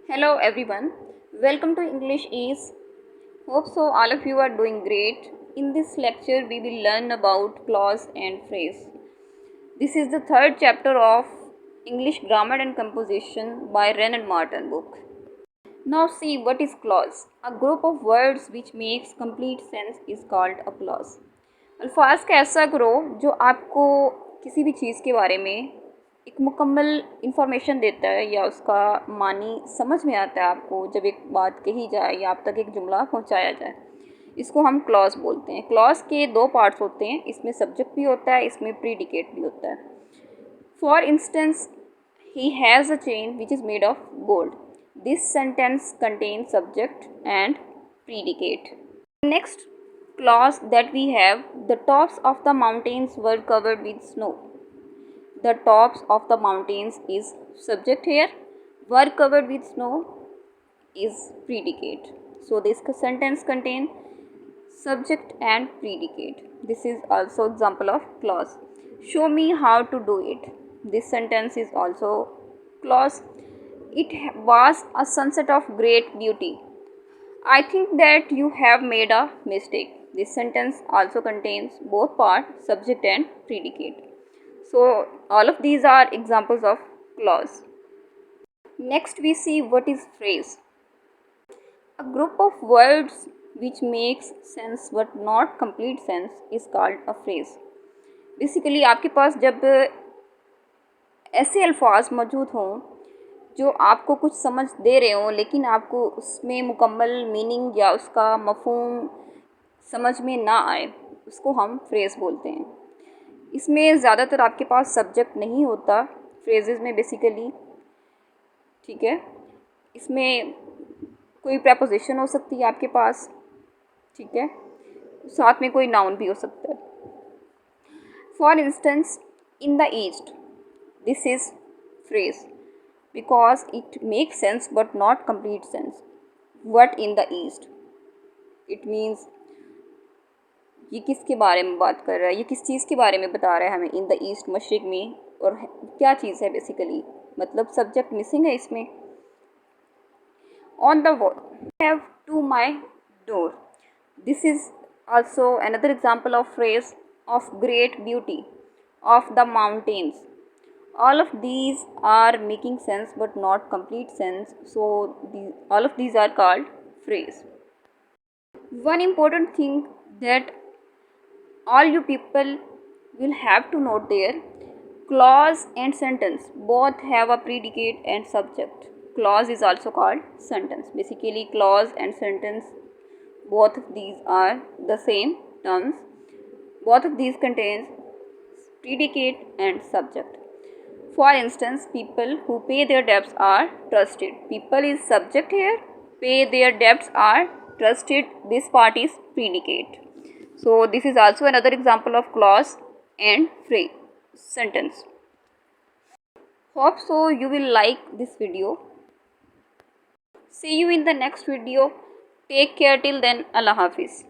Hello everyone, welcome to English Ease. Hope so all of you are doing great. In this lecture we will learn about clause and phrase. This is the third chapter of English Grammar and Composition by Wren and Martin book. Now see what is clause. A group of words which makes complete sense is called a clause. अल्फाज का ऐसा group जो आपको किसी भी चीज़ के बारे में एक मुकम्मल इंफॉर्मेशन देता है या उसका मानी समझ में आता है आपको जब एक बात कही जाए या आप तक एक जुमला पहुंचाया जाए, इसको हम क्लॉज बोलते हैं। क्लॉज के दो पार्ट्स होते हैं, इसमें सब्जेक्ट भी होता है, इसमें प्रीडिकेट भी होता है। For instance, he has a chain which is made of gold. This sentence contains subject and predicate. Next clause that we have, the tops of the mountains were covered with snow. The tops of the mountains is subject here, were covered with snow is predicate. So this sentence contains subject and predicate. This is also example of clause. Show me how to do it. This sentence is also clause. It was a sunset of great beauty. I think that you have made a mistake. This sentence also contains both part, subject and predicate. So all of these are examples of clause. Next we see what is phrase. A group of words which makes sense but not complete sense is called a phrase. Basically आपके पास जब ऐसे अल्फाज मौजूद हों जो आपको कुछ समझ दे रहे हों लेकिन आपको उसमें मुकम्मल मीनिंग या उसका मफ़हूम समझ में ना आए, उसको हम फ्रेज़ बोलते हैं। इसमें ज़्यादातर आपके पास सब्जेक्ट नहीं होता फ्रेजेस में बेसिकली, ठीक है। इसमें कोई प्रपोजिशन हो सकती है आपके पास, ठीक है, साथ में कोई नाउन भी हो सकता है। For instance, in the east, this is phrase because it make sense but not complete sense. What in the east, it means ये किसके बारे में बात कर रहा है, ये किस चीज़ के बारे में बता रहा है हमें। इन द ईस्ट, मशरिक में, और क्या चीज़ है बेसिकली, मतलब सब्जेक्ट मिसिंग है इसमें। On the wall, have to my door, this is also another example of phrase of great beauty, of the mountains. All of these are making sense but not complete sense, so all of these are called phrase. One important thing that all you people will have to note there, clause and sentence both have a predicate and subject. Clause is also called sentence. Basically clause and sentence, both of these are the same terms. Both of these contains predicate and subject. For instance, people who pay their debts are trusted. People is subject here, pay their debts are trusted, this part is predicate. So this is also another example of clause and phrase sentence. Hope so you will like this video. See you in the next video. Take care till then. Allah Hafiz.